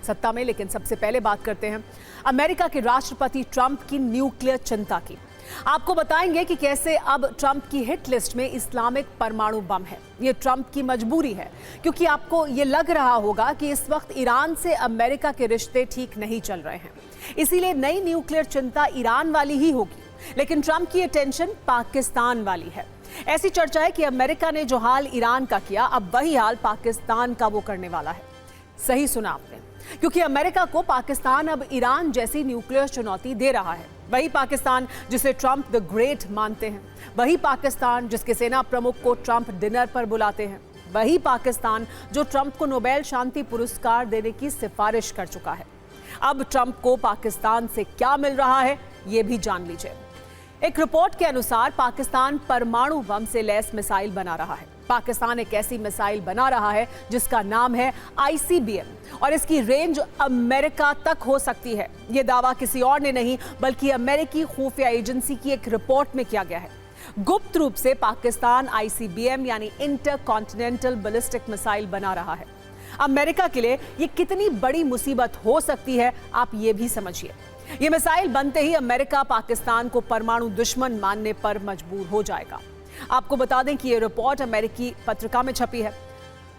सत्ता में। लेकिन सबसे पहले बात करते हैं अमेरिका के राष्ट्रपति ट्रंप की न्यूक्लियर चिंता की। आपको बताएंगे कि कैसे अब ट्रंप की हिट लिस्ट में इस्लामिक परमाणु बम है। ये ट्रंप की मजबूरी है, क्योंकि आपको ये लग रहा होगा कि इस वक्त ईरान से अमेरिका के रिश्ते ठीक नहीं चल रहे हैं, इसीलिए नई न्यूक्लियर चिंता ईरान वाली ही होगी। लेकिन ट्रंप की अटेंशन पाकिस्तान वाली है। ऐसी चर्चा है कि अमेरिका ने जो हाल ईरान का किया, अब वही हाल पाकिस्तान का वो करने वाला है। सही सुना आपने, क्योंकि अमेरिका को पाकिस्तान अब ईरान जैसी न्यूक्लियर चुनौती दे रहा है। वही पाकिस्तान जिसे ट्रंप द ग्रेट मानते हैं, वही पाकिस्तान जिसके सेना प्रमुख को ट्रंप डिनर पर बुलाते हैं, वही पाकिस्तान जो ट्रंप को नोबेल शांति पुरस्कार देने की सिफारिश कर चुका है। अब ट्रंप को पाकिस्तान से क्या मिल रहा है, ये भी जान लीजिए। एक रिपोर्ट के अनुसार पाकिस्तान परमाणु बम से लैस मिसाइल बना रहा है। पाकिस्तान एक ऐसी मिसाइल बना रहा है जिसका नाम है ICBM और इसकी रेंज अमेरिका तक हो सकती है। यह दावा किसी और ने नहीं, बल्कि अमेरिकी खुफिया एजेंसी की एक रिपोर्ट में किया गया है। गुप्त रूप से पाकिस्तान ICBM यानी इंटर कॉन्टिनेंटल बैलिस्टिक मिसाइल बना रहा है। अमेरिका के लिए यह कितनी बड़ी मुसीबत हो सकती है, आप ये भी समझिए। यह मिसाइल बनते ही अमेरिका पाकिस्तान को परमाणु दुश्मन मानने पर मजबूर हो जाएगा। आपको बता दें कि यह रिपोर्ट अमेरिकी पत्रिका में छपी है।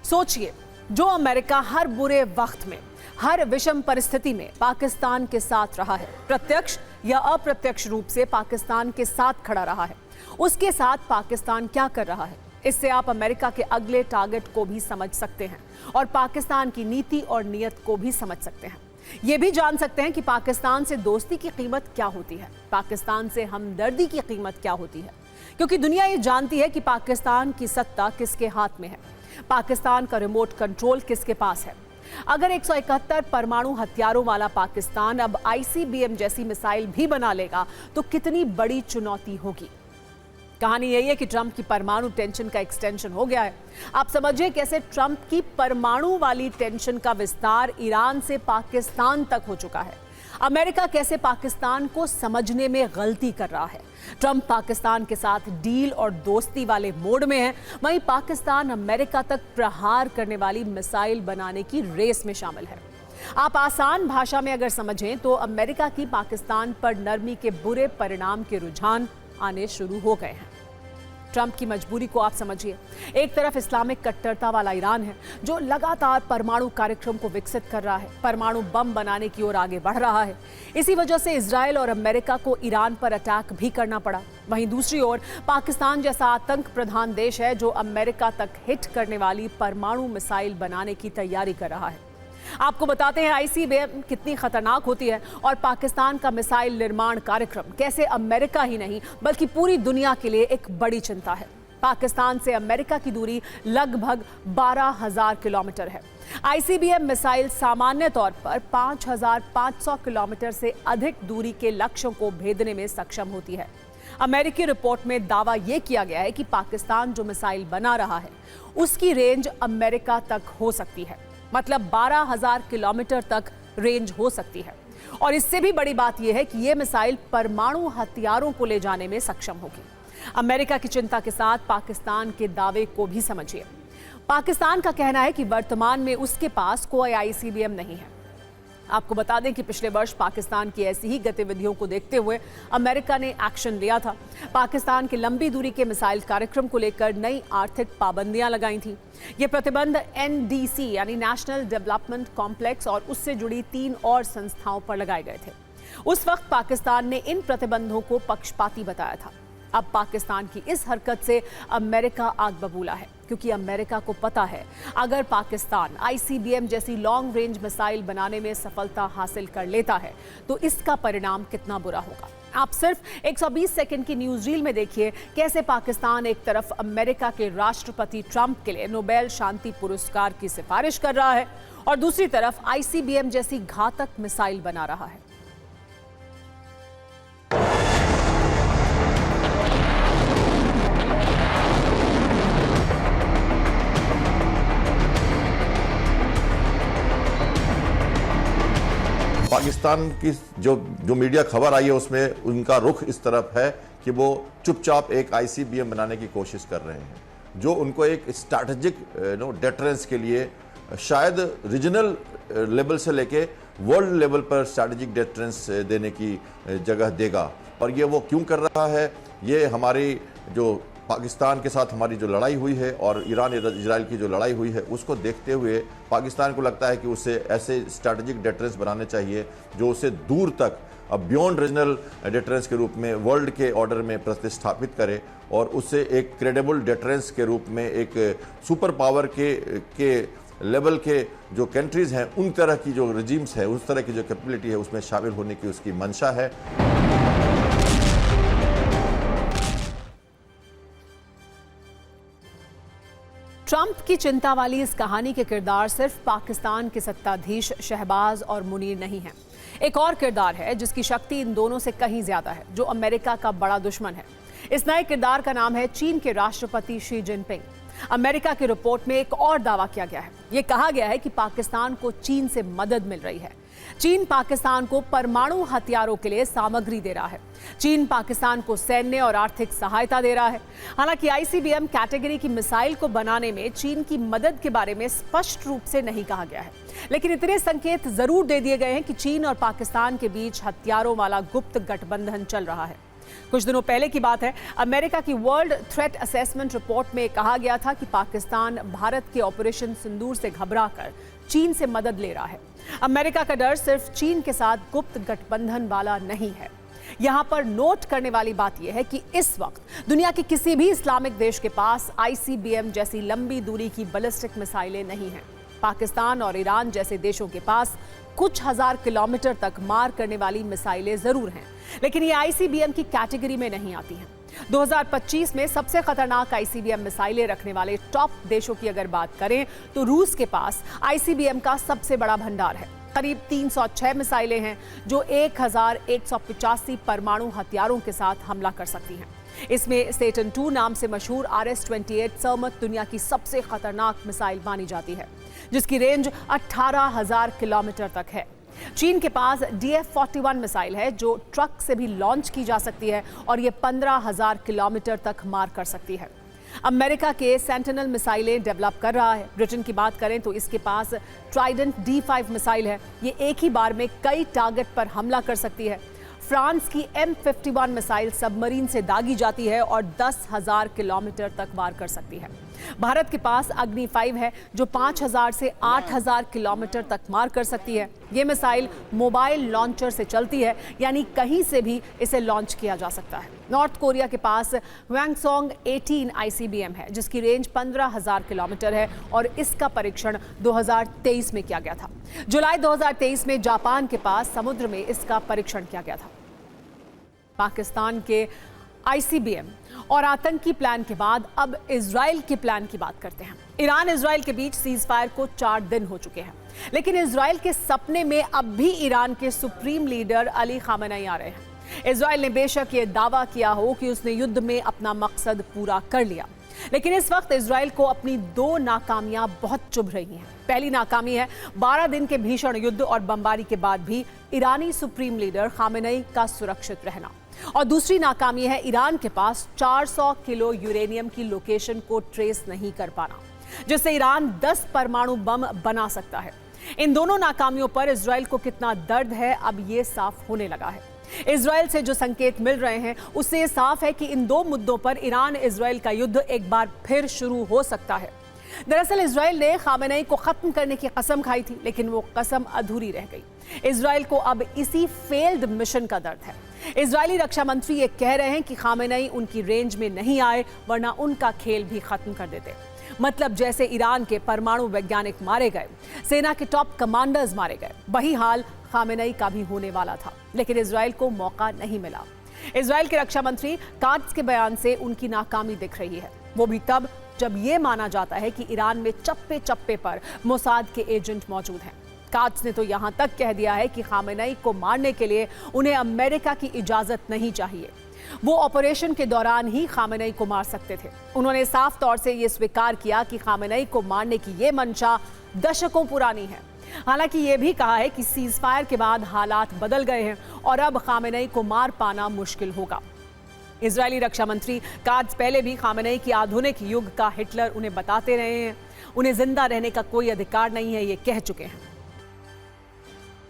सोचिए, जो अमेरिका हर बुरे वक्त में, हर विषम परिस्थिति में पाकिस्तान के साथ रहा है, प्रत्यक्ष या अप्रत्यक्ष रूप से पाकिस्तान के साथ खड़ा रहा है, उसके साथ पाकिस्तान क्या कर रहा है, इससे आप अमेरिका के अगले टारगेट को भी समझ सकते हैं और पाकिस्तान की नीति और नीयत को भी समझ सकते हैं। ये भी जान सकते हैं कि पाकिस्तान से दोस्ती की कीमत क्या होती है, पाकिस्तान से हमदर्दी की कीमत क्या होती है, क्योंकि दुनिया ये जानती है कि पाकिस्तान की सत्ता किसके हाथ में है, पाकिस्तान का रिमोट कंट्रोल किसके पास है। अगर 171 परमाणु हथियारों वाला पाकिस्तान अब ICBM जैसी मिसाइल भी बना लेगा तो कितनी बड़ी चुनौती होगी। कहानी यही है कि ट्रंप की परमाणु टेंशन का एक्सटेंशन हो गया है। आप समझिए कैसे ट्रंप की परमाणु वाली टेंशन का विस्तार ईरान से पाकिस्तान तक हो चुका है। अमेरिका कैसे पाकिस्तान को समझने में गलती कर रहा है। ट्रंप पाकिस्तान के साथ डील और दोस्ती वाले मोड में है, वहीं पाकिस्तान अमेरिका तक प्रहार करने वाली मिसाइल बनाने की रेस में शामिल है। आप आसान भाषा में अगर समझें तो अमेरिका की पाकिस्तान पर नरमी के बुरे परिणाम के रुझान आने शुरू हो गए हैं। ट्रंप की मजबूरी को आप समझिए। एक तरफ इस्लामिक कट्टरता वाला ईरान है जो लगातार परमाणु कार्यक्रम को विकसित कर रहा है, परमाणु बम बनाने की ओर आगे बढ़ रहा है। इसी वजह से इजराइल और अमेरिका को ईरान पर अटैक भी करना पड़ा। वहीं दूसरी ओर पाकिस्तान जैसा आतंक प्रधान देश है जो अमेरिका तक हिट करने वाली परमाणु मिसाइल बनाने की तैयारी कर रहा है। आपको बताते हैं ICBM कितनी खतरनाक होती है और पाकिस्तान का मिसाइल निर्माण कार्यक्रम कैसे अमेरिका ही नहीं बल्कि पूरी दुनिया के लिए एक बड़ी चिंता है। पाकिस्तान से अमेरिका की दूरी लगभग 12,000 किलोमीटर है। ICBM मिसाइल सामान्य तौर पर 5,500 किलोमीटर से अधिक दूरी के लक्ष्यों को भेदने में सक्षम होती है। अमेरिकी रिपोर्ट में दावा यह किया गया है कि पाकिस्तान जो मिसाइल बना रहा है उसकी रेंज अमेरिका तक हो सकती है, मतलब 12,000 किलोमीटर तक रेंज हो सकती है। और इससे भी बड़ी बात यह है कि यह मिसाइल परमाणु हथियारों को ले जाने में सक्षम होगी। अमेरिका की चिंता के साथ पाकिस्तान के दावे को भी समझिए। पाकिस्तान का कहना है कि वर्तमान में उसके पास कोई ICBM नहीं है। आपको बता दें कि पिछले वर्ष पाकिस्तान की ऐसी ही गतिविधियों को देखते हुए अमेरिका ने एक्शन लिया था। पाकिस्तान के लंबी दूरी के मिसाइल कार्यक्रम को लेकर नई आर्थिक पाबंदियां लगाई थीं। ये प्रतिबंध NDC यानी नेशनल डेवलपमेंट कॉम्प्लेक्स और उससे जुड़ी 3 और संस्थाओं पर लगाए गए थे। उस वक्त पाकिस्तान ने इन प्रतिबंधों को पक्षपाती बताया था। अब पाकिस्तान की इस हरकत से अमेरिका आग बबूला है, क्योंकि अमेरिका को पता है अगर पाकिस्तान ICBM जैसी लॉन्ग रेंज मिसाइल बनाने में सफलता हासिल कर लेता है तो इसका परिणाम कितना बुरा होगा। आप सिर्फ 120 सेकंड की न्यूज रील में देखिए कैसे पाकिस्तान एक तरफ अमेरिका के राष्ट्रपति ट्रंप के लिए नोबेल शांति पुरस्कार की सिफारिश कर रहा है और दूसरी तरफ ICBM जैसी घातक मिसाइल बना रहा है। पाकिस्तान की जो मीडिया खबर आई है उसमें उनका रुख इस तरफ है कि वो चुपचाप एक ICBM बनाने की कोशिश कर रहे हैं, जो उनको एक स्ट्रैटेजिक डेटरेंस के लिए शायद रीजनल लेवल से लेके वर्ल्ड लेवल पर स्ट्रैटेजिक डिफरेंस देने की जगह देगा। और ये वो क्यों कर रहा है, ये हमारी जो पाकिस्तान के साथ हमारी जो लड़ाई हुई है और ईरान इजराइल की जो लड़ाई हुई है उसको देखते हुए पाकिस्तान को लगता है कि उसे ऐसे स्ट्रैटेजिक डिफरेंस बनाने चाहिए जो उसे दूर तक अब बियॉन्ड रीजनल डिफरेंस के रूप में वर्ल्ड के ऑर्डर में प्रतिस्थापित करे और उससे एक क्रेडिबल डिफरेंस के रूप में एक सुपर पावर के लेवल के जो कंट्रीज़ हैं उन तरह की जो रजीम्स है, उस तरह की जो कैपेबिलिटी है उसमें शामिल होने की उसकी मंशा है। ट्रंप की चिंता वाली इस कहानी के किरदार सिर्फ पाकिस्तान के सत्ताधीश शहबाज और मुनीर नहीं हैं। एक और किरदार है जिसकी शक्ति इन दोनों से कहीं ज्यादा है, जो अमेरिका का बड़ा दुश्मन है। इस नए किरदार का नाम है चीन के राष्ट्रपति शी जिनपिंग। अमेरिका की रिपोर्ट में एक और दावा किया गया है। यह कहा गया है कि पाकिस्तान को चीन से मदद मिल रही है। चीन पाकिस्तान को परमाणु हथियारों के लिए सामग्री दे रहा है। चीन पाकिस्तान को सैन्य और आर्थिक सहायता दे रहा है। हालांकि आईसीबीएम कैटेगरी की मिसाइल को बनाने में चीन की मदद के बारे में स्पष्ट रूप से नहीं कहा गया है, लेकिन इतने संकेत जरूर दे दिए गए हैं कि चीन और पाकिस्तान के बीच हथियारों वाला गुप्त गठबंधन चल रहा है। कुछ दिनों पहले की बात है, अमेरिका की वर्ल्ड थ्रेट असेसमेंट रिपोर्ट में कहा गया था कि पाकिस्तान भारत के ऑपरेशन सिंदूर से घबराकर चीन से मदद ले रहा है। अमेरिका का डर सिर्फ चीन के साथ गुप्त गठबंधन वाला नहीं है। यहां पर नोट करने वाली बात यह है कि इस वक्त दुनिया के किसी भी इस्लामिक देश के पास आईसीबीएम जैसी लंबी दूरी की बैलिस्टिक मिसाइलें नहीं हैं। पाकिस्तान और ईरान जैसे देशों के पास कुछ हजार किलोमीटर तक मार करने वाली मिसाइलें जरूर हैं, लेकिन ये आईसीबीएम की कैटेगरी में नहीं आती हैं। 2025 में सबसे खतरनाक आईसीबीएम मिसाइलें रखने वाले टॉप देशों की अगर बात करें तो रूस के पास आईसीबीएम का सबसे बड़ा भंडार है। करीब 306 मिसाइलें हैं जो 1185 परमाणु हथियारों के साथ हमला कर सकती हैं। इसमें सेटन 2 नाम से मशहूर RS-28 सर्मत दुनिया की सबसे खतरनाक मिसाइल मानी जाती है, जिसकी रेंज 18,000 किलोमीटर तक है। चीन के पास DF-41 मिसाइल है जो ट्रक से भी लॉन्च की जा सकती है और ये 15,000 किलोमीटर तक मार कर सकती है। अमेरिका के सेंटिनल मिसाइलें डेवलप कर रहा है। ब्रिटेन की बात करें तो इसके पास ट्राइडेंट D5 मिसाइल है। ये एक ही बार में कई टारगेट पर हमला कर सकती है। फ्रांस की M51 मिसाइल सबमरीन से दागी जाती है और 10,000 किलोमीटर तक वार कर सकती है। भारत के पास अग्नि 5 है जो 5,000 से 8,000 किलोमीटर तक मार कर सकती है। ये मिसाइल मोबाइल लॉन्चर से चलती है, यानी कहीं से भी इसे लॉन्च किया जा सकता है। नॉर्थ कोरिया के पास वैंगसोंग 18 आईसीबीएम है जिसकी रेंज 15,000 किलोमीटर है और इसका परीक्षण 2023 में किया गया था। जुलाई 2023 में जापान के पास समुद्र में इसका परीक्षण किया गया था। पाकिस्तान के आईसीबीएम और आतंकी प्लान के बाद अब इजराइल के प्लान की बात करते हैं। ईरान इजराइल के बीच सीज फायर को 4 दिन हो चुके हैं, लेकिन इजराइल के सपने में अब भी ईरान के सुप्रीम लीडर अली खामेनेई आ रहे हैं। इजराइल ने बेशक ये दावा किया हो कि उसने युद्ध में अपना मकसद पूरा कर लिया, लेकिन इस वक्त इजराइल को अपनी 2 नाकामियां बहुत चुभ रही हैं। पहली नाकामी है 12 दिन के भीषण युद्ध और बमबारी के बाद भी ईरानी सुप्रीम लीडर खामेनेई का सुरक्षित रहना, और दूसरी नाकामी है ईरान के पास 400 किलो यूरेनियम की लोकेशन को ट्रेस नहीं कर पाना, जिससे ईरान 10 परमाणु बम बना सकता है। इन दोनों नाकामियों पर इजराइल को कितना दर्द है अब ये साफ होने लगा है। इजराइल से जो संकेत मिल रहे हैं उससे ये साफ है कि इन 2 मुद्दों पर ईरान इजराइल का युद्ध एक बार फिर शुरू हो सकता है। दरअसल इजराइल ने खामेनेई को खत्म करने की कसम खाई थी, लेकिन वो कसम अधूरी रह गई। इजराइल को अब इसी फेल्ड मिशन का दर्द है। इजरायली रक्षा मंत्री ये कह रहे हैं कि खामेनेई उनकी रेंज में नहीं आए, वरना उनका खेल भी खत्म कर देते। मतलब जैसे ईरान के परमाणु वैज्ञानिक मारे गए, सेना के टॉप कमांडर्स मारे गए, वही हाल खामेनेई का भी होने वाला था, लेकिन इजराइल को मौका नहीं मिला। इजराइल के रक्षा मंत्री काट्ज के बयान से उनकी नाकामी दिख रही है, वो भी तब जब ये माना जाता है कि ईरान में चप्पे चप्पे पर मोसाद के एजेंट मौजूद हैं। काट्ज ने तो यहां तक कह दिया है कि खामेनेई को मारने के लिए उन्हें अमेरिका की इजाजत नहीं चाहिए, वो ऑपरेशन के दौरान ही खामेनेई को मार सकते थे। उन्होंने साफ तौर से ये स्वीकार किया कि खामेनेई को मारने की ये मंशा दशकों पुरानी है। हालांकि ये भी कहा है कि सीज फायर के बाद हालात बदल गए हैं और अब खामेनेई को मार पाना मुश्किल होगा। इजरायली रक्षा मंत्री काट्ज पहले भी खामेनेई की आधुनिक युग का हिटलर उन्हें बताते रहे हैं। उन्हें जिंदा रहने का कोई अधिकार नहीं है, ये कह चुके हैं।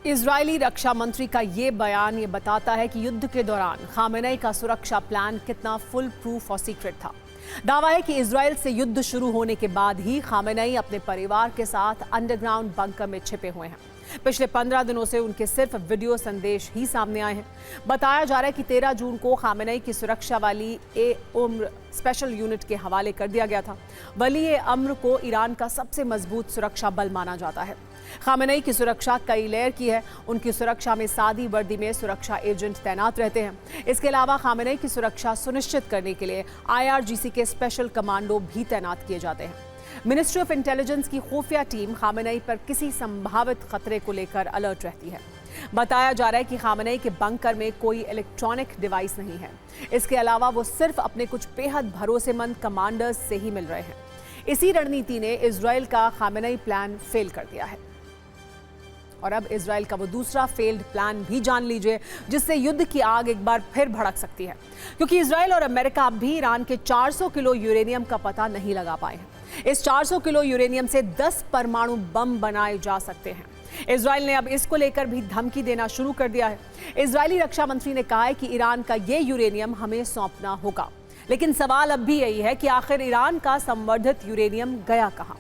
इजरायली रक्षा मंत्री का ये बयान ये बताता है कि युद्ध के दौरान खामेनेई का सुरक्षा प्लान कितना फुल प्रूफ और सीक्रेट था। दावा है कि इजराइल से युद्ध शुरू होने के बाद ही खामेनेई अपने परिवार के साथ अंडरग्राउंड बंकर में छिपे हुए हैं। पिछले 15 दिनों से उनके सिर्फ वीडियो संदेश ही सामने आए हैं। बताया जा रहा है कि 13 जून को खामेनेई की सुरक्षा वाली उम्र स्पेशल यूनिट के हवाले कर दिया गया था। वली अम्र को ईरान का सबसे मजबूत सुरक्षा बल माना जाता है। खामेनेई की सुरक्षा कई लेयर की है। उनकी सुरक्षा में सादी वर्दी में सुरक्षा एजेंट तैनात रहते हैं। इसके अलावा खामेनेई की सुरक्षा सुनिश्चित करने के लिए IRGC के स्पेशल कमांडो भी तैनात किए जाते हैं। मिनिस्ट्री ऑफ इंटेलिजेंस की खुफिया टीम खामेनेई पर किसी संभावित खतरे को लेकर अलर्ट रहती है। बताया जा रहा है कि खामेनेई के बंकर में कोई इलेक्ट्रॉनिक डिवाइस नहीं है। इसके अलावा वो सिर्फ अपने कुछ बेहद भरोसेमंद कमांडर्स से ही मिल रहे हैं। इसी रणनीति ने इजराइल का खामेनेई प्लान फेल कर दिया है। और अब इजराइल का वो दूसरा फेल्ड प्लान भी जान लीजिए, जिससे युद्ध की आग एक बार फिर भड़क सकती है, क्योंकि इजराइल और अमेरिका अब भी ईरान के 400 किलो यूरेनियम का पता नहीं लगा पाए हैं। इस 400 किलो यूरेनियम से 10 परमाणु बम बनाए जा सकते हैं। इजराइल ने अब इसको लेकर भी धमकी देना शुरू कर दिया है। इजरायली रक्षा मंत्री ने कहा है कि ईरान का ये यूरेनियम हमें सौंपना होगा। लेकिन सवाल अब भी यही है कि आखिर ईरान का संवर्धित यूरेनियम गया कहां?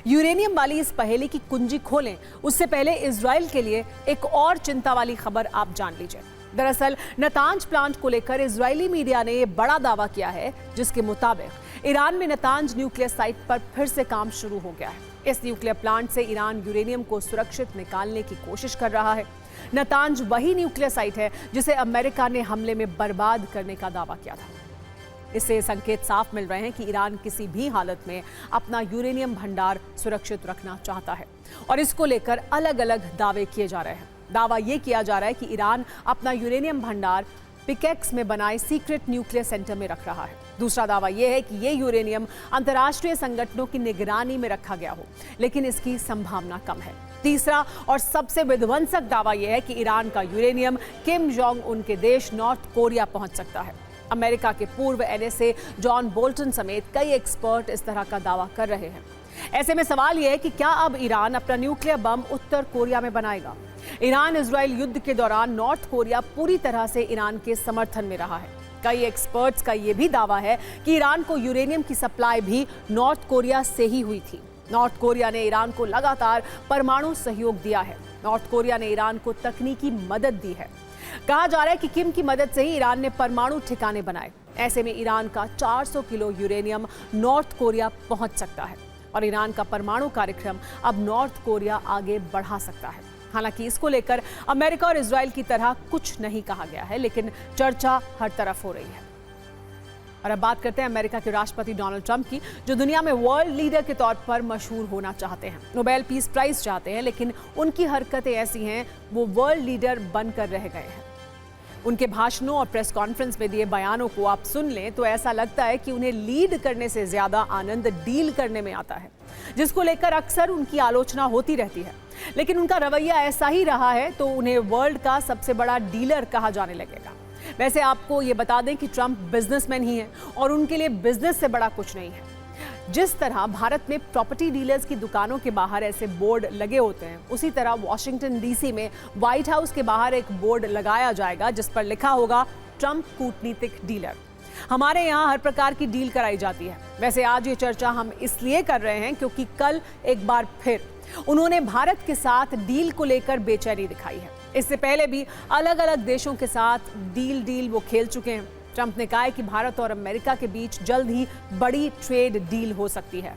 यूरेनियम वाली इस पहेली की कुंजी खोलें उससे पहले इजराइल के लिए एक और चिंता वाली खबर आप जान लीजिए। दरअसल नतांज प्लांट को लेकर इजरायली मीडिया ने यह बड़ा दावा किया है, जिसके मुताबिक ईरान में नतांज न्यूक्लियर साइट पर फिर से काम शुरू हो गया है। इस न्यूक्लियर प्लांट से ईरान यूरेनियम को सुरक्षित निकालने की कोशिश कर रहा है। नतांज वही न्यूक्लियर साइट है जिसे अमेरिका ने हमले में बर्बाद करने का दावा किया था। इससे संकेत साफ मिल रहे हैं कि ईरान किसी भी हालत में अपना यूरेनियम भंडार सुरक्षित रखना चाहता है और इसको लेकर अलग अलग दावे किए जा रहे हैं। दावा यह किया जा रहा है कि ईरान अपना यूरेनियम भंडार पिकेक्स में बनाए सीक्रेट न्यूक्लियर सेंटर में रख रहा है। दूसरा दावा यह है कि यह यूरेनियम अंतर्राष्ट्रीय संगठनों की निगरानी में रखा गया हो, लेकिन इसकी संभावना कम है। तीसरा और सबसे विध्वंसक दावा यह है कि ईरान का यूरेनियम किम जोंग उन के देश नॉर्थ कोरिया पहुंच सकता है। अमेरिका के पूर्व NSA जॉन बोल्टन समेत कई एक्सपर्ट इस तरह का दावा कर रहे हैं। ऐसे में सवाल यह है कि क्या अब ईरान अपना न्यूक्लियर बम उत्तर कोरिया में बनाएगा? ईरान इजराइल युद्ध के दौरान नॉर्थ कोरिया पूरी तरह से ईरान के समर्थन में रहा है। कई एक्सपर्ट्स का यह भी दावा है कि ईरान को यूरेनियम की सप्लाई भी नॉर्थ कोरिया से ही हुई थी। नॉर्थ कोरिया ने ईरान को लगातार परमाणु सहयोग दिया है। नॉर्थ कोरिया ने ईरान को तकनीकी मदद दी है। कहा जा रहा है कि किम की मदद से ही ईरान ने परमाणु ठिकाने बनाए। ऐसे में ईरान का 400 किलो यूरेनियम नॉर्थ कोरिया पहुंच सकता है और ईरान का परमाणु कार्यक्रम अब नॉर्थ कोरिया आगे बढ़ा सकता है। हालांकि इसको लेकर अमेरिका और इजराइल की तरह कुछ नहीं कहा गया है, लेकिन चर्चा हर तरफ हो रही है। और अब बात करते हैं अमेरिका के राष्ट्रपति डोनाल्ड ट्रंप की, जो दुनिया में वर्ल्ड लीडर के तौर पर मशहूर होना चाहते हैं। नोबेल पीस प्राइज चाहते हैं, लेकिन उनकी हरकतें ऐसी हैं, वो वर्ल्ड लीडर बनकर रह गए हैं। उनके भाषणों और प्रेस कॉन्फ्रेंस में दिए बयानों को आप सुन लें तो ऐसा लगता है कि उन्हें लीड करने से ज्यादा आनंद डील करने में आता है, जिसको लेकर अक्सर उनकी आलोचना होती रहती है। लेकिन उनका रवैया ऐसा ही रहा है तो उन्हें वर्ल्ड का सबसे बड़ा डीलर कहा जाने लगेगा। वैसे आपको ये बता दें कि ट्रंप बिजनेसमैन ही हैं और उनके लिए बिजनेस से बड़ा कुछ नहीं है। जिस तरह भारत में प्रॉपर्टी डीलर्स की दुकानों के बाहर ऐसे बोर्ड लगे होते हैं, उसी तरह वॉशिंगटन DC में व्हाइट हाउस के बाहर एक बोर्ड लगाया जाएगा जिस पर लिखा होगा ट्रंप कूटनीतिक डीलर। हमारे यहाँ हर प्रकार की डील कराई जाती है। वैसे आज ये चर्चा हम इसलिए कर रहे हैं क्योंकि कल एक बार फिर उन्होंने भारत के साथ डील को लेकर बेचैनी दिखाई है। इससे पहले भी अलग अलग देशों के साथ डील वो खेल चुके हैं। ट्रंप ने कहा है कि भारत और अमेरिका के बीच जल्द ही बड़ी ट्रेड डील हो सकती है।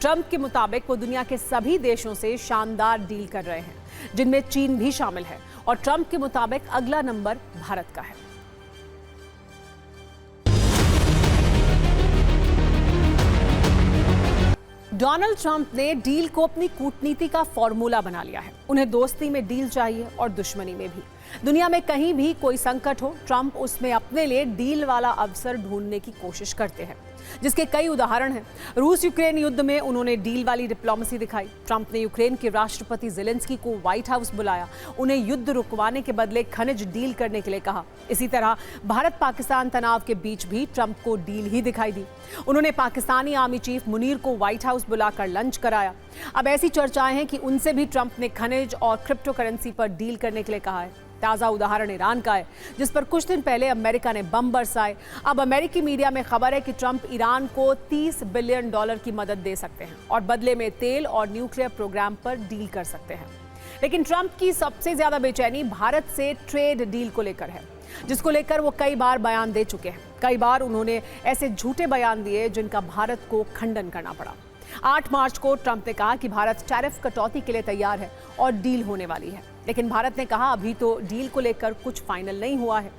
ट्रंप के मुताबिक वो दुनिया के सभी देशों से शानदार डील कर रहे हैं, जिनमें चीन भी शामिल है, और ट्रंप के मुताबिक अगला नंबर भारत का है। डोनाल्ड ट्रंप ने डील को अपनी कूटनीति का फॉर्मूला बना लिया है। उन्हें दोस्ती में डील चाहिए और दुश्मनी में भी। दुनिया में कहीं भी कोई संकट हो, ट्रंप उसमें अपने लिए डील वाला अवसर ढूंढने की कोशिश करते हैं। जिसके कई उदाहरण हैं। रूस यूक्रेन युद्ध में उन्होंने डील वाली डिप्लोमेसी दिखाई। ट्रंप ने यूक्रेन के राष्ट्रपति ज़ेलेंस्की को व्हाइट हाउस बुलाया, उन्हें युद्ध रुकवाने के बदले खनिज डील करने के लिए कहा। इसी तरह भारत पाकिस्तान तनाव के बीच भी ट्रंप को डील ही दिखाई दी। उन्होंने पाकिस्तानी आर्मी चीफ मुनीर को व्हाइट हाउस बुलाकर लंच कराया। अब ऐसी चर्चाएं हैं कि उनसे भी ट्रंप ने खनिज और क्रिप्टो करेंसी पर डील करने के लिए कहा है। ताज़ा उदाहरण ईरान का है, जिस पर कुछ दिन पहले अमेरिका ने बम बरसाए। अब अमेरिकी मीडिया में खबर है कि ट्रंप ईरान को $30 बिलियन की मदद दे सकते हैं और बदले में तेल और न्यूक्लियर प्रोग्राम पर डील कर सकते हैं। लेकिन ट्रंप की सबसे ज्यादा बेचैनी भारत से ट्रेड डील को लेकर है, जिसको लेकर वो कई बार बयान दे चुके हैं। कई बार उन्होंने ऐसे झूठे बयान दिए जिनका भारत को खंडन करना पड़ा। 8 मार्च को ट्रंप ने कहा कि भारत टैरिफ कटौती के लिए तैयार है और डील होने वाली है, लेकिन भारत ने कहा अभी तो डील को लेकर कुछ फाइनल नहीं हुआ है।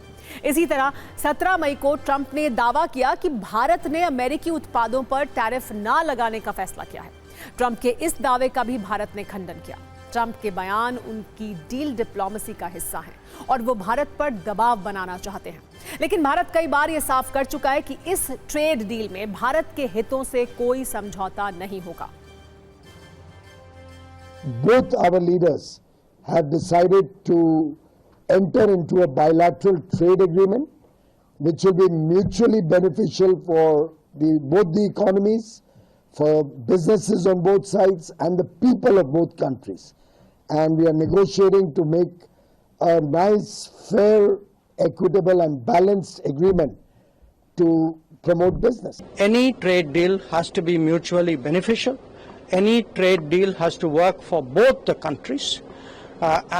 इसी तरह 17 मई को ट्रंप ने दावा किया कि भारत ने अमेरिकी उत्पादों पर टैरिफ ना लगाने का फैसला किया है। ट्रंप के इस दावे का भी भारत ने खंडन किया। ट्रंप के बयान उनकी डील डिप्लोमेसी का हिस्सा हैं और वो भारत पर दबाव बनाना चाहते हैं। लेकिन भारत कई बार ये साफ कर चुका है कि इस ट्रेड डील में भारत के हितों से कोई समझौता नहीं होगा। Both our leaders have decided to enter into a bilateral trade agreement which will be mutually beneficial for both the economies, for businesses on both sides and the people of both countries. And we are negotiating to make a nice, fair, equitable and balanced agreement to promote business. Any trade deal has to be mutually beneficial. Any trade deal has to work for both the countries.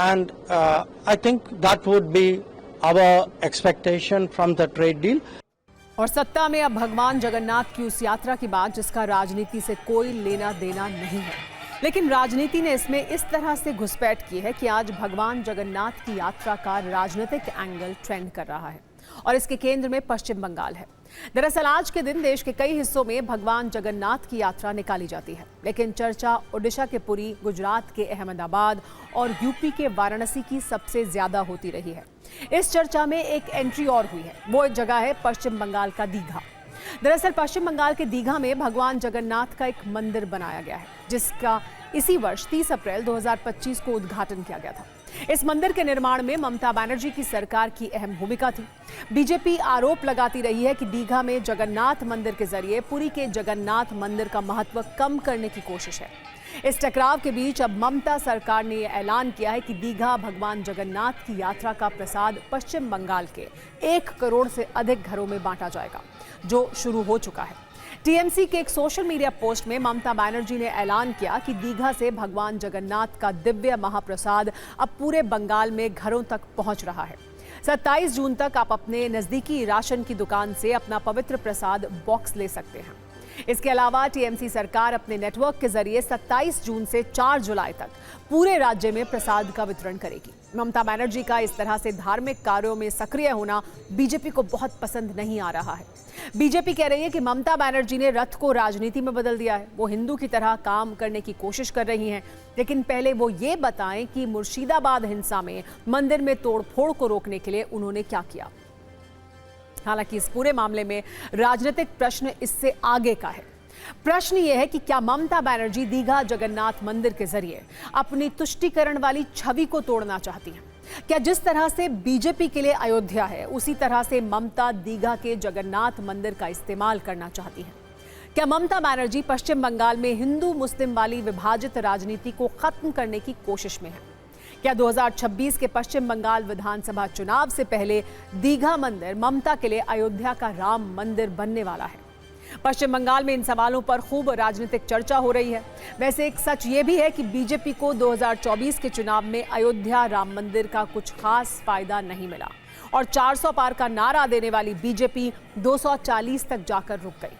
And I think that would be our expectation from the trade deal. और सत्ता में अब भगवान जगन्नाथ की उस यात्रा की बात जिसका राजनीति से कोई लेना देना नहीं है, लेकिन राजनीति ने इसमें इस तरह से घुसपैठ की है कि आज भगवान जगन्नाथ की यात्रा का राजनीतिक एंगल ट्रेंड कर रहा है और इसके केंद्र में पश्चिम बंगाल है। दरअसल आज के दिन देश के कई हिस्सों में भगवान जगन्नाथ की यात्रा निकाली जाती है, लेकिन चर्चा ओडिशा के पुरी, गुजरात के अहमदाबाद और यूपी के वाराणसी की सबसे ज्यादा होती रही है। इस चर्चा में एक एंट्री और हुई है, वो एक जगह है पश्चिम बंगाल का दीघा। दरअसल पश्चिम बंगाल के दीघा में भगवान जगन्नाथ का एक मंदिर बनाया गया है, जिसका इसी वर्ष 30 अप्रैल 2025 को उद्घाटन किया गया था। इस मंदिर के निर्माण में ममता बनर्जी की सरकार की अहम भूमिका थी। बीजेपी आरोप लगाती रही है कि दीघा में जगन्नाथ मंदिर के जरिए पुरी के जगन्नाथ मंदिर का महत्व कम करने की कोशिश है। इस टकराव के बीच अब ममता सरकार ने यह ऐलान किया है कि दीघा भगवान जगन्नाथ की यात्रा का प्रसाद पश्चिम बंगाल के 1 करोड़ से अधिक घरों में बांटा जाएगा, जो शुरू हो चुका है। टीएमसी के एक सोशल मीडिया पोस्ट में ममता बनर्जी ने ऐलान किया कि दीघा से भगवान जगन्नाथ का दिव्य महाप्रसाद अब पूरे बंगाल में घरों तक पहुंच रहा है। 27 जून तक आप अपने नजदीकी राशन की दुकान से अपना पवित्र प्रसाद बॉक्स ले सकते हैं। इसके अलावा टीएमसी सरकार अपने नेटवर्क के जरिए 27 जून से 4 जुलाई तक पूरे राज्य में प्रसाद का वितरण करेगी। ममता बनर्जी का इस तरह से धार्मिक कार्यों में सक्रिय होना बीजेपी को बहुत पसंद नहीं आ रहा है। बीजेपी कह रही है कि ममता बनर्जी ने रथ को राजनीति में बदल दिया है, वो हिंदू की तरह काम करने की कोशिश कर रही हैं, लेकिन पहले वो ये बताएं कि मुर्शिदाबाद हिंसा में मंदिर में तोड़फोड़ को रोकने के लिए उन्होंने क्या किया। हालांकि इस पूरे मामले में राजनीतिक प्रश्न इससे आगे का है। प्रश्न यह है कि क्या ममता बनर्जी दीघा जगन्नाथ मंदिर के जरिए अपनी तुष्टीकरण वाली छवि को तोड़ना चाहती हैं? क्या जिस तरह से बीजेपी के लिए अयोध्या है, उसी तरह से ममता दीघा के जगन्नाथ मंदिर का इस्तेमाल करना चाहती हैं? क्या ममता बनर्जी पश्चिम बंगाल में हिंदू मुस्लिम वाली विभाजित राजनीति को खत्म करने की कोशिश में है? क्या 2026 के पश्चिम बंगाल विधानसभा चुनाव से पहले दीघा मंदिर ममता के लिए अयोध्या का राम मंदिर बनने वाला है? पश्चिम बंगाल में इन सवालों पर खूब राजनीतिक चर्चा हो रही है। वैसे एक सच ये भी है कि बीजेपी को 2024 के चुनाव में अयोध्या राम मंदिर का कुछ खास फायदा नहीं मिला और 400 पार का नारा देने वाली बीजेपी 240 तक जाकर रुक गई।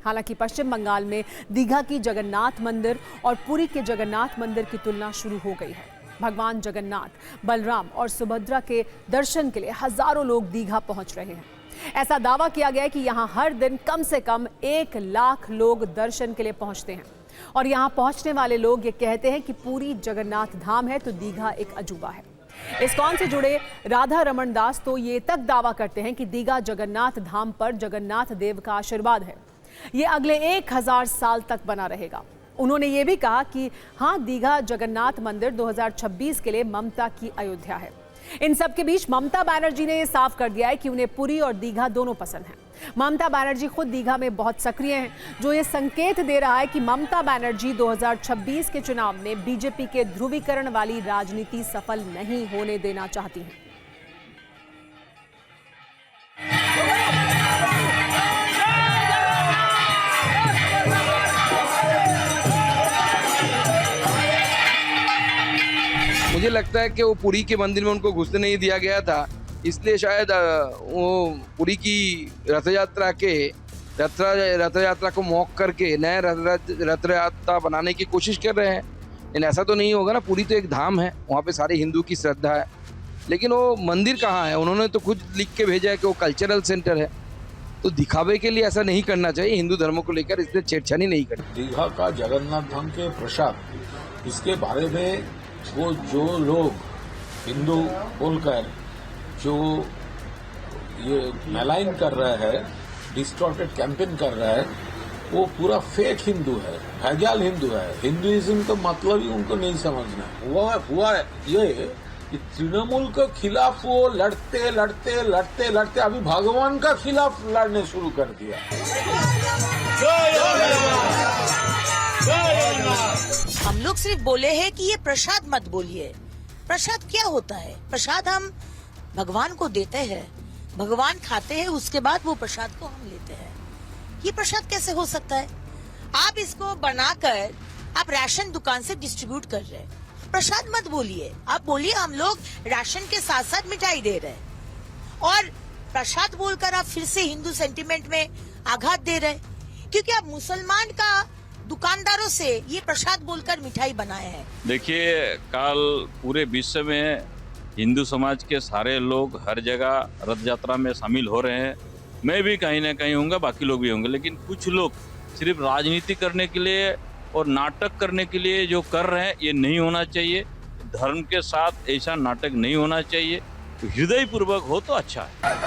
हालांकि पश्चिम बंगाल में दीघा की जगन्नाथ मंदिर और पुरी के जगन्नाथ मंदिर की तुलना शुरू हो गई है। भगवान जगन्नाथ, बलराम और सुभद्रा के दर्शन के लिए हजारों लोग दीघा पहुंच रहे हैं। ऐसा दावा किया गया है कि यहां हर दिन कम से कम 1 लाख लोग दर्शन के लिए पहुंचते हैं और यहां पहुंचने वाले लोग ये कहते हैं कि पूरी जगन्नाथ धाम है तो दीघा एक अजूबा है। इस्कॉन से जुड़े राधा रमन दास तो ये तक दावा करते हैं कि दीघा जगन्नाथ धाम पर जगन्नाथ देव का आशीर्वाद है, ये अगले 1000 साल तक बना रहेगा। उन्होंने ये भी कहा कि हाँ, दीघा जगन्नाथ मंदिर 2026 के लिए ममता की अयोध्या है। इन सब के बीच ममता बनर्जी ने ये साफ कर दिया है कि उन्हें पुरी और दीघा दोनों पसंद हैं। ममता बनर्जी खुद दीघा में बहुत सक्रिय हैं, जो ये संकेत दे रहा है कि ममता बनर्जी 2026 के चुनाव में बीजेपी के ध्रुवीकरण वाली राजनीति सफल नहीं होने देना चाहती हैं। मुझे लगता है कि वो पुरी के मंदिर में उनको घुसने नहीं दिया गया था, इसलिए शायद वो पुरी की रथ यात्रा को मॉक करके नया रथ यात्रा बनाने की कोशिश कर रहे हैं। लेकिन ऐसा तो नहीं होगा ना, पुरी तो एक धाम है, वहाँ पे सारे हिंदू की श्रद्धा है। लेकिन वो मंदिर कहाँ है, उन्होंने तो खुद लिख के भेजा है कि वो कल्चरल सेंटर है। तो दिखावे के लिए ऐसा नहीं करना चाहिए, हिंदू धर्म को लेकर इसलिए छेड़छाड़ी नहीं करनी। दीघा का जगन्नाथ धाम के प्रसाद, इसके बारे में वो जो लोग हिंदू बोलकर जो ये मैलाइन कर रहे हैं, डिस्टॉर्टेड कैंपेन कर रहे हैं, वो पूरा फेक हिंदू है, भैजाल हिंदू है। हिंदुइज्म का मतलब ही उनको नहीं समझना। हुआ ये कि तृणमूल के खिलाफ वो लड़ते अभी भगवान का खिलाफ लड़ने शुरू कर दिया। हम लोग सिर्फ बोले हैं कि ये प्रसाद मत बोलिए। प्रसाद क्या होता है? प्रसाद हम भगवान को देते हैं, भगवान खाते हैं, उसके बाद वो प्रसाद को हम लेते हैं। ये प्रसाद कैसे हो सकता है? आप इसको बनाकर आप राशन दुकान से डिस्ट्रीब्यूट कर रहे हैं। प्रसाद मत बोलिए, आप बोलिए हम लोग राशन के साथ साथ मिठाई दे रहे हैं। और प्रसाद बोलकर आप फिर से हिंदू सेंटिमेंट में आघात दे रहे हैं, क्योंकि आप मुसलमान का दुकानदारों से ये प्रसाद बोलकर मिठाई बनाए हैं। देखिए, कल पूरे विश्व में हिंदू समाज के सारे लोग हर जगह रथ यात्रा में शामिल हो रहे हैं। मैं भी कहीं ना कहीं होऊंगा, बाकी लोग भी होंगे। लेकिन कुछ लोग सिर्फ राजनीति करने के लिए और नाटक करने के लिए जो कर रहे हैं, ये नहीं होना चाहिए। धर्म के साथ ऐसा नाटक नहीं होना चाहिए। तो हृदयपूर्वक हो तो अच्छा है।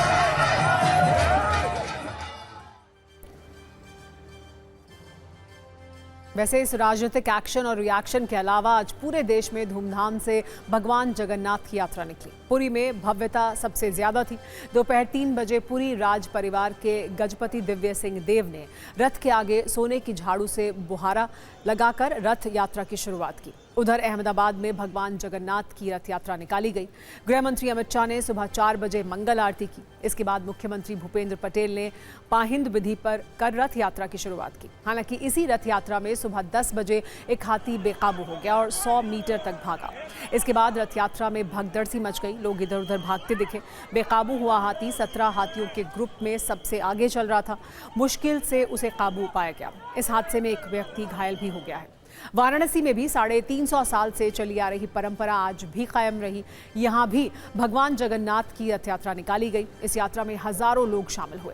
वैसे इस राजनीतिक एक्शन और रिएक्शन के अलावा आज पूरे देश में धूमधाम से भगवान जगन्नाथ की यात्रा निकली। पुरी में भव्यता सबसे ज्यादा थी। दोपहर 3 बजे पुरी राज परिवार के गजपति दिव्य सिंह देव ने रथ के आगे सोने की झाड़ू से बुहारा लगाकर रथ यात्रा की शुरुआत की। उधर अहमदाबाद में भगवान जगन्नाथ की रथ यात्रा निकाली गई। गृह मंत्री अमित शाह ने सुबह 4 बजे मंगल आरती की। इसके बाद मुख्यमंत्री भूपेंद्र पटेल ने पाहिंद विधि पर कर रथ यात्रा की शुरुआत की। हालांकि इसी रथ यात्रा में सुबह 10 बजे एक हाथी बेकाबू हो गया और 100 मीटर तक भागा। इसके बाद रथ यात्रा में भगदड़ सी मच गई, लोग इधर उधर भागते दिखे। बेकाबू हुआ हाथी 17 हाथियों के ग्रुप में सबसे आगे चल रहा था। मुश्किल से उसे काबू पाया गया। इस हादसे में एक व्यक्ति घायल भी हो गया है। वाराणसी में भी 350 साल से चली आ रही परंपरा आज भी कायम रही। यहाँ भी भगवान जगन्नाथ की रथ यात्रा निकाली गई। इस यात्रा में हजारों लोग शामिल हुए।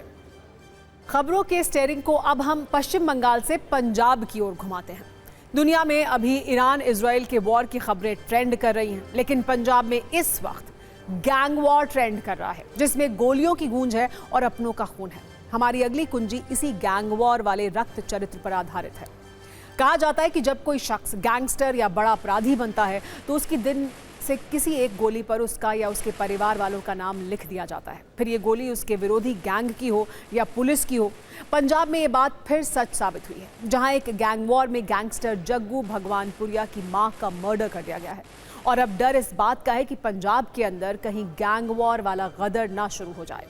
खबरों के स्टेयरिंग को अब हम पश्चिम बंगाल से पंजाब की ओर घुमाते हैं। दुनिया में अभी ईरान इजराइल के वॉर की खबरें ट्रेंड कर रही हैं, लेकिन पंजाब में इस वक्त गैंग वॉर ट्रेंड कर रहा है, जिसमें गोलियों की गूंज है और अपनों का खून है। हमारी अगली कुंजी इसी गैंग वॉर वाले रक्त चरित्र पर आधारित है। कहा जाता है कि जब कोई शख्स गैंगस्टर या बड़ा अपराधी बनता है तो उसकी दिन से किसी एक गोली पर उसका या उसके परिवार वालों का नाम लिख दिया जाता है। फिर ये गोली उसके विरोधी गैंग की हो या पुलिस की हो। पंजाब में ये बात फिर सच साबित हुई है, जहां एक गैंग वॉर में गैंगस्टर जग्गू भगवानपुरिया की मां का मर्डर कर दिया गया है। और अब डर इस बात का है कि पंजाब के अंदर कहीं गैंग वॉर वाला गदर ना शुरू हो जाए।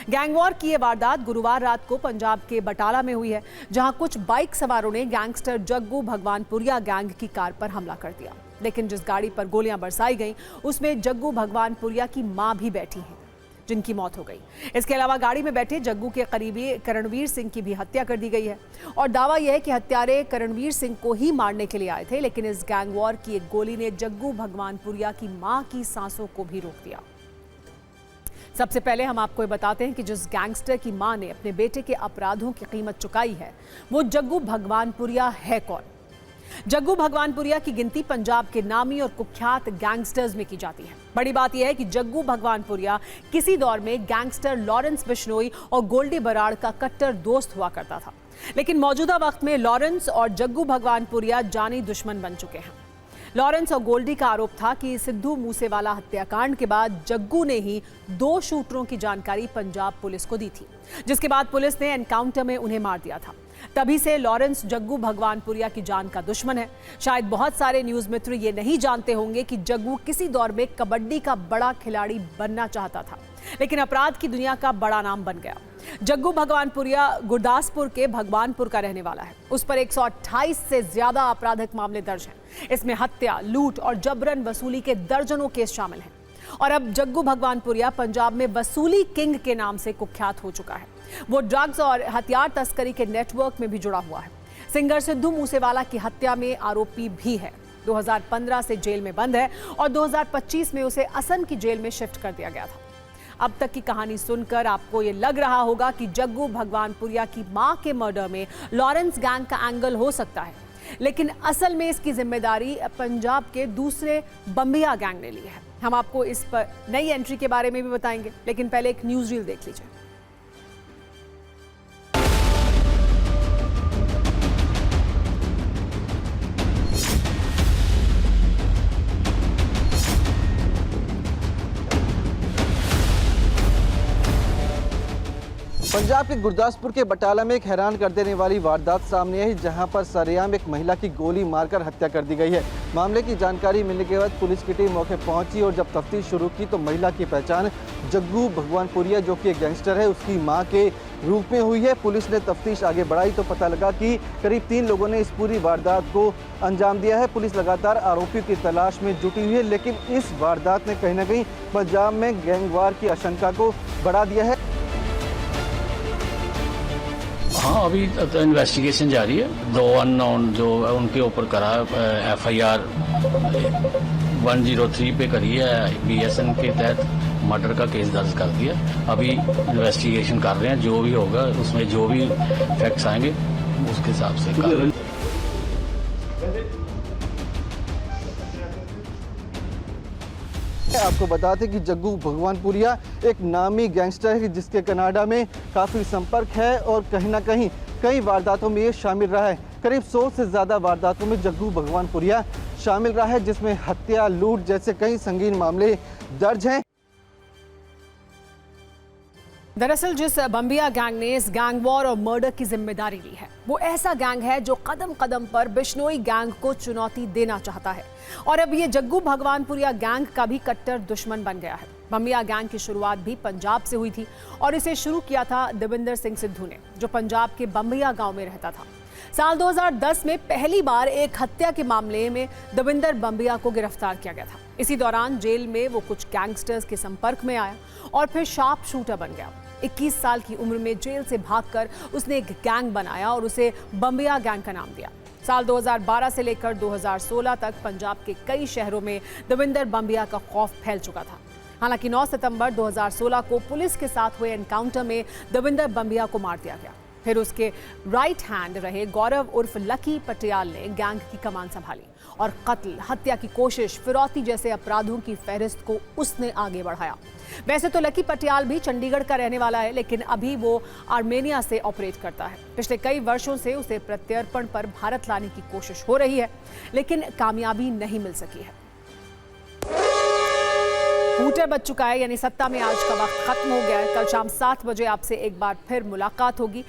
गैंग वॉर की ये वारदात गुरुवार रात को पंजाब के बटाला में हुई है, जहां कुछ बाइक सवारों ने गैंगस्टर जग्गू भगवानपुरिया गैंग की कार पर हमला कर दिया। लेकिन जिस गाड़ी पर गोलियां बरसाई गईं, उसमें जग्गू भगवानपुरिया की मां भी बैठी हैं, जिनकी मौत हो गई। इसके अलावा गाड़ी में बैठे जग्गू के करीबी करणवीर सिंह की भी हत्या कर दी गई है। और दावा यह है कि हत्यारे करणवीर सिंह को ही मारने के लिए आए थे, लेकिन इस गैंग वॉर की एक गोली ने जग्गू भगवानपुरिया की मां की सांसों को भी रोक दिया। सबसे पहले हम आपको ये बताते हैं कि जिस गैंगस्टर की मां ने अपने बेटे के अपराधों की कीमत चुकाई है, वो जग्गू भगवानपुरिया है कौन। जग्गू भगवानपुरिया की गिनती पंजाब के नामी और कुख्यात गैंगस्टर्स में की जाती है। बड़ी बात यह है कि जग्गू भगवानपुरिया किसी दौर में गैंगस्टर लॉरेंस बिश्नोई और गोल्डी बराड़ का कट्टर दोस्त हुआ करता था, लेकिन मौजूदा वक्त में लॉरेंस और जग्गू भगवानपुरिया जानी दुश्मन बन चुके हैं। लॉरेंस और गोल्डी का आरोप था कि सिद्धू मूसेवाला हत्याकांड के बाद जग्गू ने ही 2 शूटरों की जानकारी पंजाब पुलिस को दी थी, जिसके बाद पुलिस ने एनकाउंटर में उन्हें मार दिया था। तभी से लॉरेंस जग्गू भगवानपुरिया की जान का दुश्मन है। शायद बहुत सारे न्यूज मित्र ये नहीं जानते होंगे कि जग्गू किसी दौर में कबड्डी का बड़ा खिलाड़ी बनना चाहता था, लेकिन अपराध की दुनिया का बड़ा नाम बन गया। जग्गू भगवानपुरिया गुरदासपुर के भगवानपुर का रहने वाला है। उस पर 128 से ज्यादा आपराधिक मामले दर्ज हैं। इसमें हत्या, लूट और जबरन वसूली के दर्जनों केस शामिल हैं। और अब जग्गू भगवानपुरिया पंजाब में वसूली किंग के नाम से कुख्यात हो चुका है। वो ड्रग्स और हथियार तस्करी के नेटवर्क में भी जुड़ा हुआ है। सिंगर सिद्धू मूसेवाला की हत्या में आरोपी भी है। 2015 से जेल में बंद है और 2025 में उसे असम की जेल में शिफ्ट कर दिया गया था। अब तक की कहानी सुनकर आपको ये लग रहा होगा कि जग्गू भगवानपुरिया की मां के मर्डर में लॉरेंस गैंग का एंगल हो सकता है, लेकिन असल में इसकी जिम्मेदारी पंजाब के दूसरे बम्बिया गैंग ने ली है। हम आपको इस पर नई एंट्री के बारे में भी बताएंगे, लेकिन पहले एक न्यूज रील देख लीजिए। पंजाब के गुरदासपुर के बटाला में एक हैरान कर देने वाली वारदात सामने आई, जहां पर सरेआम एक महिला की गोली मारकर हत्या कर दी गई है। मामले की जानकारी मिलने के बाद पुलिस की टीम मौके पहुंची और जब तफ्तीश शुरू की तो महिला की पहचान जग्गू भगवानपुरिया, जो कि एक गैंगस्टर है, उसकी मां के रूप में हुई है। पुलिस ने तफ्तीश आगे बढ़ाई तो पता लगा कि करीब 3 लोगों ने इस पूरी वारदात को अंजाम दिया है। पुलिस लगातार आरोपियों की तलाश में जुटी हुई है, लेकिन इस वारदात ने कहीं ना कहीं पंजाब में गैंगवार की आशंका को बढ़ा दिया है। हाँ, अभी इन्वेस्टिगेशन जारी है। 2 अननोन जो उनके ऊपर करा FIR 103 पे करी है, BSN के तहत मर्डर का केस दर्ज कर दिया। अभी इन्वेस्टिगेशन कर रहे हैं, जो भी होगा उसमें जो भी फैक्ट्स आएंगे उसके हिसाब से कर रहे हैं। आपको बताते कि जग्गू भगवानपुरिया एक नामी गैंगस्टर है जिसके कनाडा में काफ़ी संपर्क है और कहीं ना कहीं कई वारदातों में ये शामिल रहा है। करीब 100 से ज़्यादा वारदातों में जग्गू भगवानपुरिया शामिल रहा है, जिसमें हत्या, लूट जैसे कई संगीन मामले दर्ज हैं। दरअसल जिस बम्बिया गैंग ने इस गैंग वॉर और मर्डर की जिम्मेदारी ली है, वो ऐसा गैंग है जो कदम कदम पर बिश्नोई गैंग को चुनौती देना चाहता है और अब ये जग्गू भगवानपुरिया गैंग का भी कट्टर दुश्मन बन गया है। बम्बिया गैंग की शुरुआत भी पंजाब से हुई थी और इसे शुरू किया था देविंदर सिंह सिद्धू ने, जो पंजाब के बम्बिया गांव में रहता था। साल 2010 में पहली बार एक हत्या के मामले में देविंदर बम्बिया को गिरफ्तार किया गया था। इसी दौरान जेल में वो कुछ गैंगस्टर्स के संपर्क में आया और फिर शार्प शूटर बन गया। 21 साल की उम्र में जेल से भागकर उसने एक गैंग बनाया और उसे बम्बिया गैंग का नाम दिया। साल 2012 से लेकर 2016 तक पंजाब के कई शहरों में देविंदर बम्बिया का खौफ फैल चुका था। हालांकि 9 सितंबर 2016 को पुलिस के साथ हुए एनकाउंटर में देविंदर बम्बिया को मार दिया गया। फिर उसके राइट हैंड रहे गौरव उर्फ लकी पटियाल ने गैंग की कमान संभाली और कत्ल, हत्या की कोशिश, फिरौती जैसे अपराधों की फहरिस्त को उसने आगे बढ़ाया। वैसे तो लकी पटियाल भी चंडीगढ़ का रहने वाला है, लेकिन अभी वो आर्मेनिया से ऑपरेट करता है। पिछले कई वर्षों से उसे प्रत्यर्पण पर भारत लाने की कोशिश हो रही है, लेकिन कामयाबी नहीं मिल सकी है। हूटर बज चुका है, यानी सत्ता में आज का वक्त खत्म हो गया है। कल शाम 7 बजे आपसे एक बार फिर मुलाकात होगी।